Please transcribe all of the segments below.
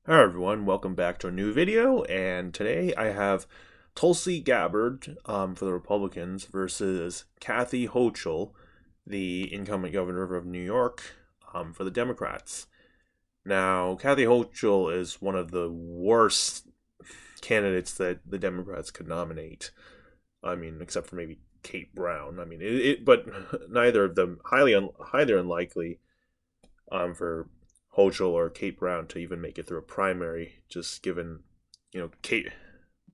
Hi everyone, welcome back to a new video, and today I have Tulsi Gabbard for the Republicans versus Kathy Hochul, the incoming governor of New York, for the Democrats. Now, Kathy Hochul is one of the worst candidates that the Democrats could nominate. I mean, except for maybe Kate Brown. I mean, but neither of them highly unlikely for Hochul or Kate Brown to even make it through a primary, just given,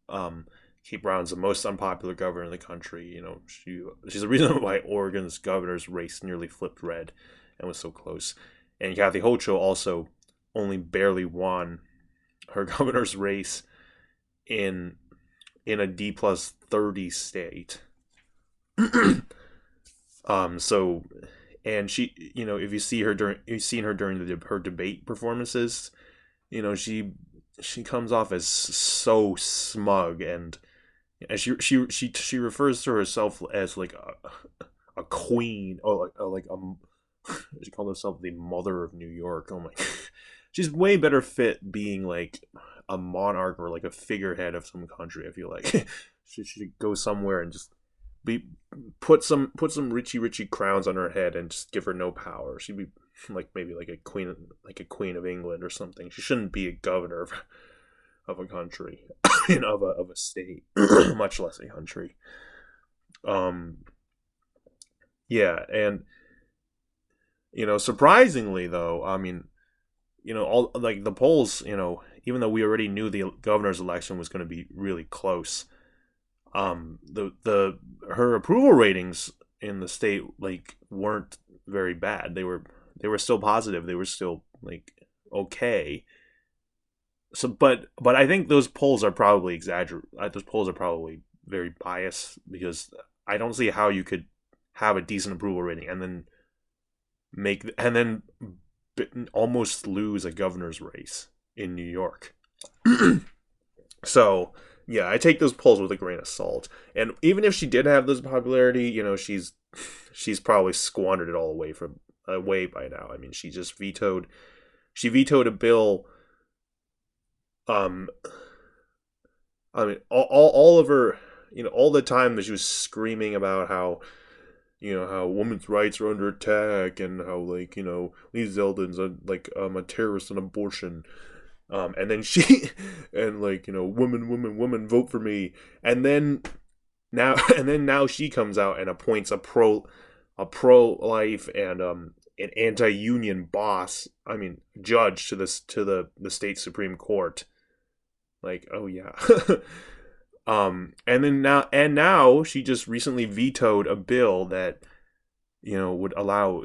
um, Kate Brown's the most unpopular governor in the country. She's the reason why Oregon's governor's race nearly flipped red and was so close. And Kathy Hochul also only barely won her governor's race in a D+30 state. So and she, if you see her during you've seen her during her debate performances, she comes off as so smug, and she refers to herself as like a queen, or she called herself the mother of New York. Oh my, she's way better fit being like a monarch or like a figurehead of some country. I feel like she should go somewhere and just be put some richy crowns on her head and just give her no power. She'd be like maybe like a queen of England or something. She shouldn't be a governor of a country, of a state, much less a country. Um, yeah, and surprisingly though, I mean, all like the polls, even though we already knew the governor's election was going to be really close, the her approval ratings in the state like weren't very bad. They were still positive. They were still like okay. So but I think those polls are probably exaggerated. Those polls are probably very biased, because I don't see how you could have a decent approval rating and then almost lose a governor's race in New York. So yeah, I take those polls with a grain of salt. And even if she did have this popularity, she's probably squandered it all away by now. I mean, she vetoed a bill. Um, I mean, all of her, all the time that she was screaming about how women's rights are under attack, and how like Lee Zeldin's a terrorist on abortion. And then she and like women vote for me, and then now she comes out and appoints a pro life and an anti union boss. I mean, judge to the state supreme court. Like, oh yeah. And now she just recently vetoed a bill that would allow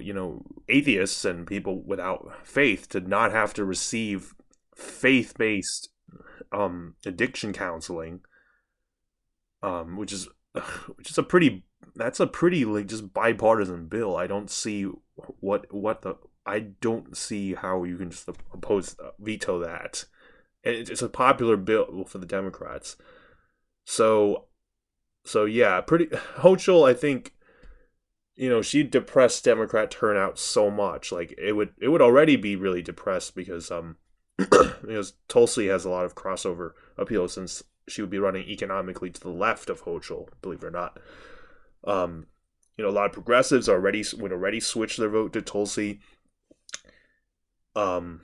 atheists and people without faith to not have to receive faith-based addiction counseling, which is a pretty that's a pretty like just bipartisan bill. I don't see what the I don't see how you can just veto that. And it's a popular bill for the Democrats. So yeah, pretty Hochul, I think, she depressed Democrat turnout so much. Like it would already be really depressed because because Tulsi has a lot of crossover appeal, since she would be running economically to the left of Hochul, believe it or not. Um, a lot of progressives would already switch their vote to Tulsi. Um,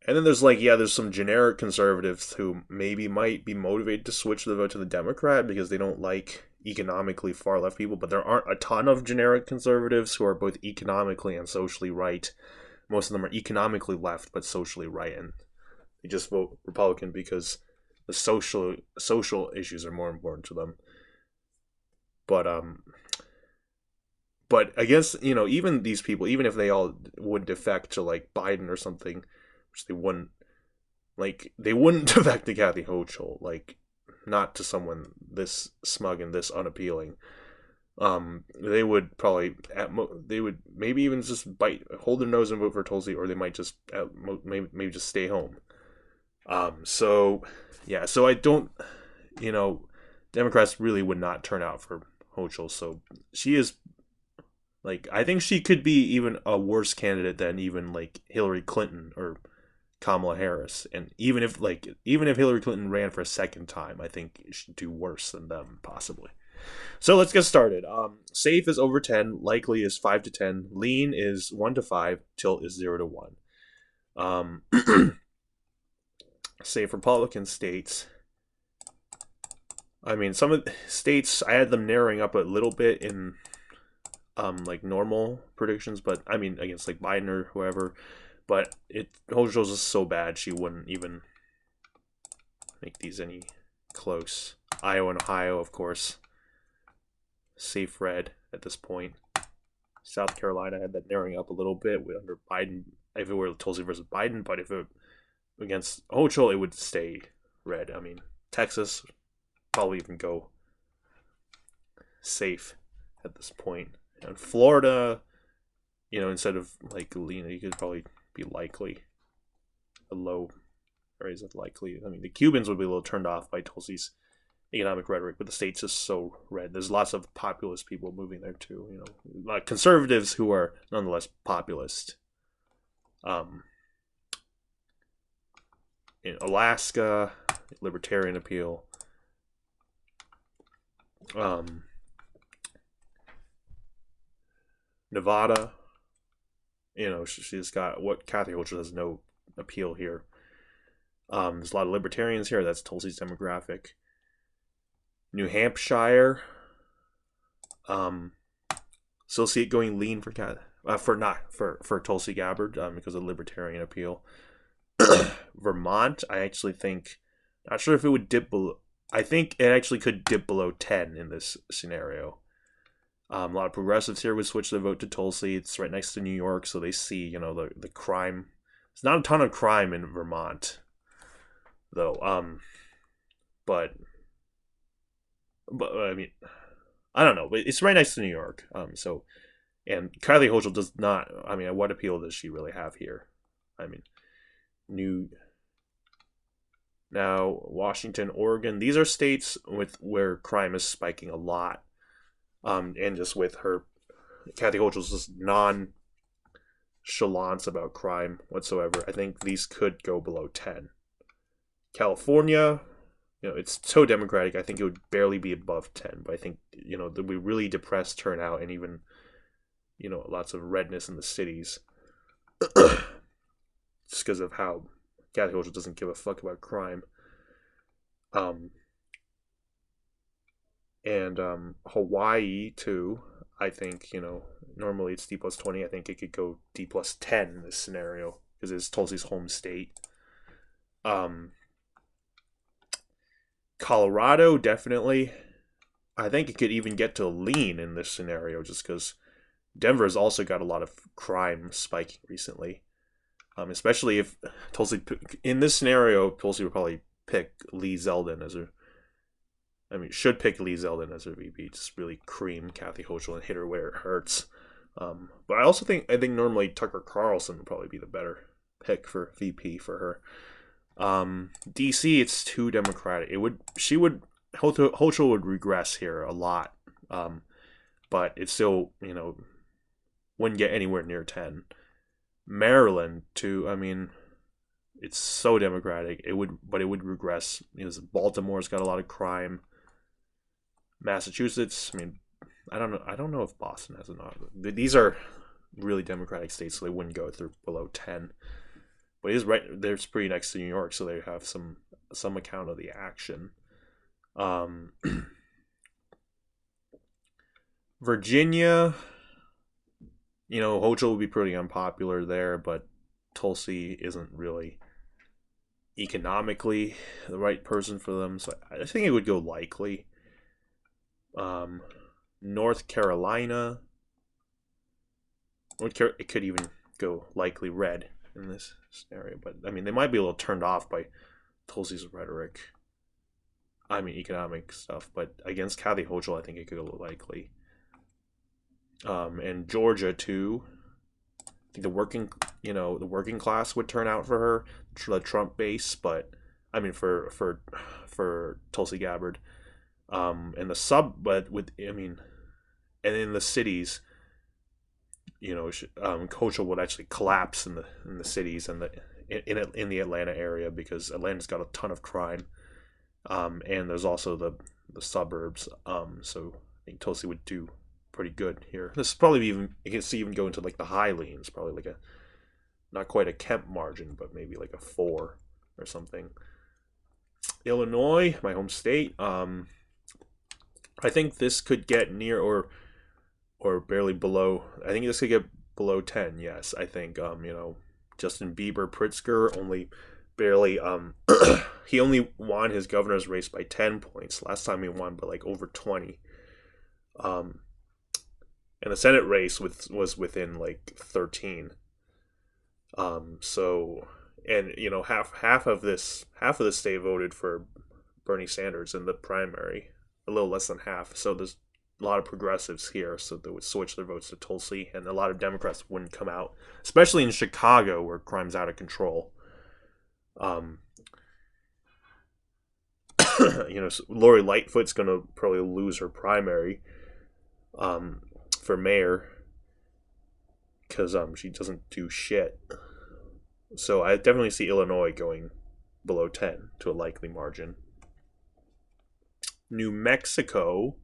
and then there's some generic conservatives who maybe might be motivated to switch their vote to the Democrat because they don't like economically far left people, but there aren't a ton of generic conservatives who are both economically and socially right. Most of them are economically left but socially right, and they just vote Republican because the social issues are more important to them. But against even these people, even if they all would defect to like Biden or something, which they wouldn't defect to Kathy Hochul, like not to someone this smug and this unappealing. They would probably they would maybe even just hold their nose and vote for Tulsi, or they might just maybe just stay home. So yeah, so I don't, you know, Democrats really would not turn out for Hochul. So she is I think she could be even a worse candidate than even like Hillary Clinton or Kamala Harris. And even if Hillary Clinton ran for a second time, I think she'd do worse than them possibly. So let's get started. Safe is over 10, likely is 5 to 10, lean is 1 to 5, tilt is 0 to 1. Safe Republican states. I mean, some of the states, I had them narrowing up a little bit in like normal predictions, but I mean against like Biden or whoever. But Hochul's is so bad she wouldn't even make these any close. Iowa and Ohio, of course, safe red at this point. South Carolina had that narrowing up a little bit under Biden. If it were Tulsi versus Biden, but if it against Hochul, it would stay red. I mean, Texas probably even go safe at this point. And Florida, instead of like lean, you could probably be likely. A low raise of likely. I mean, the Cubans would be a little turned off by Tulsi's economic rhetoric, but the state's just so red. There's lots of populist people moving there too. Like conservatives who are nonetheless populist. In Alaska, libertarian appeal. Nevada, she's got what Kathy Hochul has no appeal here. There's a lot of libertarians here. That's Tulsi's demographic. New Hampshire, still see it going lean for Tulsi Gabbard because of libertarian appeal. Vermont, I actually think, not sure if it would dip below. I think it actually could dip below 10 in this scenario. A lot of progressives here would switch their vote to Tulsi. It's right next to New York, so they see, the crime. There's not a ton of crime in Vermont, though. But I mean, I don't know. But it's right next to New York. And Kylie Hochul does not. I mean, what appeal does she really have here? I mean, now Washington, Oregon. These are states where crime is spiking a lot. And just with Kathy Hochul's just nonchalance about crime whatsoever, I think these could go below 10. California, it's so democratic, I think it would barely be above 10, but I think, there'll be really depressed turnout and even, lots of redness in the cities. Just because of how Kathy Hochul doesn't give a fuck about crime. And Hawaii too, I think, normally it's D plus 20. I think it could go D plus 10 in this scenario because it's Tulsi's home state. Colorado, definitely. I think it could even get to lean in this scenario just because Denver's also got a lot of crime spiking recently. Especially if Tulsi, in this scenario, Tulsi would probably pick Lee Zeldin should pick Lee Zeldin as her VP. Just really cream Kathy Hochul and hit her where it hurts. But I also think normally Tucker Carlson would probably be the better pick for VP for her. DC, it's too democratic. Hochul would regress here a lot. But it still, wouldn't get anywhere near 10. Maryland too. I mean, it's so democratic. It would regress because Baltimore's got a lot of crime. Massachusetts, I mean, I don't know if Boston has enough. These are really democratic states, so they wouldn't go through below 10. But it is right there. It's pretty next to New York, so they have some account of the action. Virginia, Hochul would be pretty unpopular there, but Tulsi isn't really economically the right person for them, so I think it would go likely. North Carolina, it could even go likely red in this scenario, but I mean they might be a little turned off by Tulsi's rhetoric. I mean economic stuff, but against Kathy Hochul, I think it could go likely. And Georgia too. I think the working class would turn out for her, the Trump base, but I mean for Tulsi Gabbard. And in the cities, Hochul would actually collapse in the cities, and in the Atlanta area, because Atlanta's got a ton of crime, and there's also the suburbs. So I think Tulsi would do pretty good here. This is probably even, you can see, even go into like the high leans, probably like a, not quite a Kemp margin, but maybe like a 4 or something. Illinois, my home state. I think this could get near or barely below. I think this could get below 10. Yes, I think. Justin Bieber Pritzker only barely. He only won his governor's race by 10 points. Last time he won by like over 20. And the Senate race was within like 13. So, and half of the state voted for Bernie Sanders in the primary, a little less than half. So there's a lot of progressives here, so they would switch their votes to Tulsi, and a lot of Democrats wouldn't come out, especially in Chicago where crime's out of control. Lori Lightfoot's going to probably lose her primary for mayor because she doesn't do shit. So I definitely see Illinois going below 10 to a likely margin. New Mexico.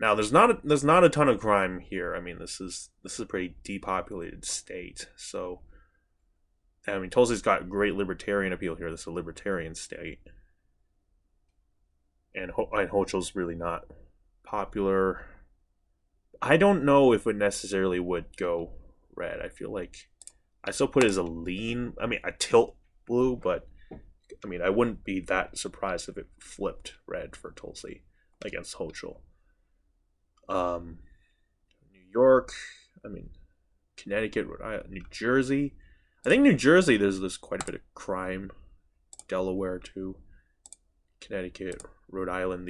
Now there's not a ton of crime here. I mean, this is a pretty depopulated state. So I mean, Tulsi's got great libertarian appeal here. This is a libertarian state. And Hochul's really not popular. I don't know if it necessarily would go red. I feel like I still put it as a lean. I mean, a tilt blue, but I mean, I wouldn't be that surprised if it flipped red for Tulsi against Hochul. New York, I mean, Connecticut, Rhode Island, New Jersey. I think New Jersey, there's quite a bit of crime. Delaware too. Connecticut, Rhode Island,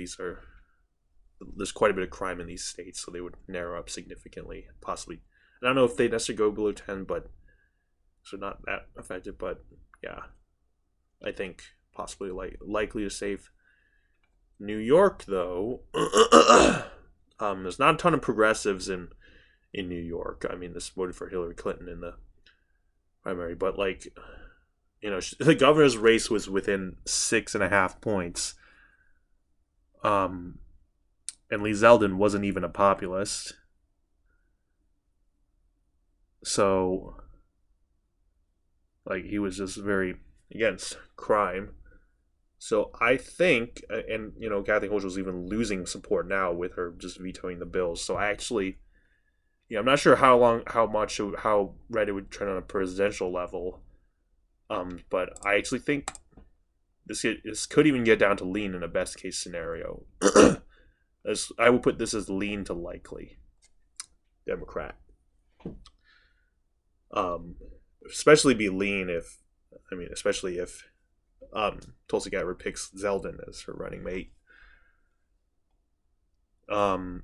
there's quite a bit of crime in these states, so they would narrow up significantly, possibly. I don't know if they necessarily go below 10, but so not that affected. But yeah, I think possibly likely to save. New York, though, there's not a ton of progressives in New York. I mean, this voted for Hillary Clinton in the primary, but the governor's race was within 6.5 points. And Lee Zeldin wasn't even a populist. So, he was just very against crime. So I think, and Kathy Hochul's even losing support now with her just vetoing the bills. So I actually, I'm not sure how red it would turn on a presidential level. But I actually think this could even get down to lean in a best case scenario. I would put this as lean to likely Democrat. Especially be lean especially if Tulsi Gabbard picks Zeldin as her running mate. Now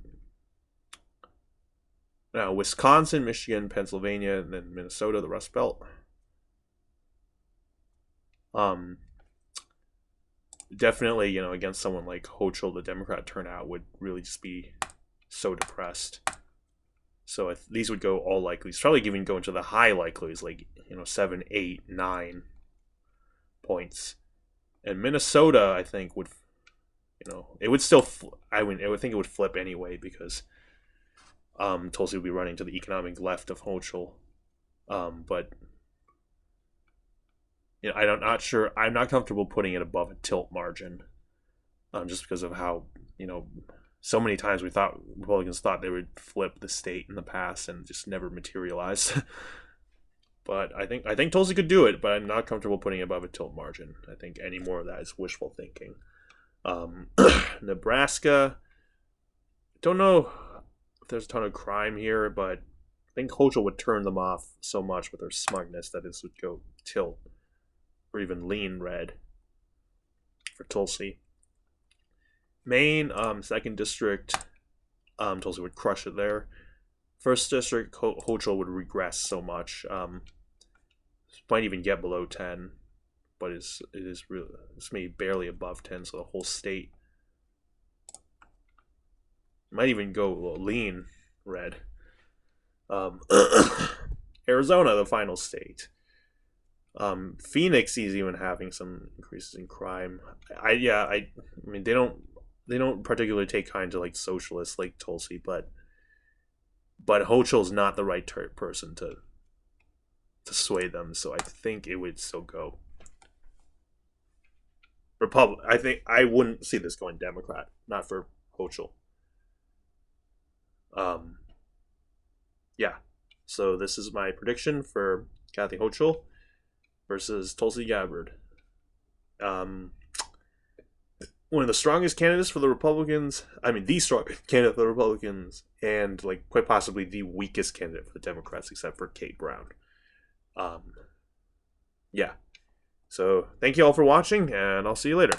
Wisconsin, Michigan, Pennsylvania, and then Minnesota, the Rust Belt. Definitely, against someone like Hochul, the Democrat turnout would really just be so depressed. So these would go all likelies. Probably even go into the high likelies, 7, 8, 9 points. And Minnesota, I think, would, it would still, I would think it would flip anyway, because Tulsi would be running to the economic left of Hochul. But I'm not sure. I'm not comfortable putting it above a tilt margin, just because of how so many times Republicans thought they would flip the state in the past and just never materialized. But I think Tulsi could do it, but I'm not comfortable putting it above a tilt margin. I think any more of that is wishful thinking. Nebraska, don't know if there's a ton of crime here, but I think Hochul would turn them off so much with her smugness that this would go tilt or even lean red for Tulsi. Maine, 2nd district, Tulsi would crush it there. 1st district, Hochul would regress so much. Might even get below 10, but it's maybe barely above 10, so the whole state might even go lean red. Arizona, the final state. Phoenix is even having some increases in crime. I mean they don't particularly take kind to like socialists like Tulsi, but Hochul's not the right person to sway them. So I think it would still go Republic. I think I wouldn't see this going Democrat, not for Hochul. Um, yeah. So this is my prediction for Kathy Hochul versus Tulsi Gabbard. Um, One of the strongest candidates for the Republicans. I mean, the strongest candidate for the Republicans, and like quite possibly the weakest candidate for the Democrats, except for Kate Brown. Um, yeah. So thank you all for watching, and I'll see you later.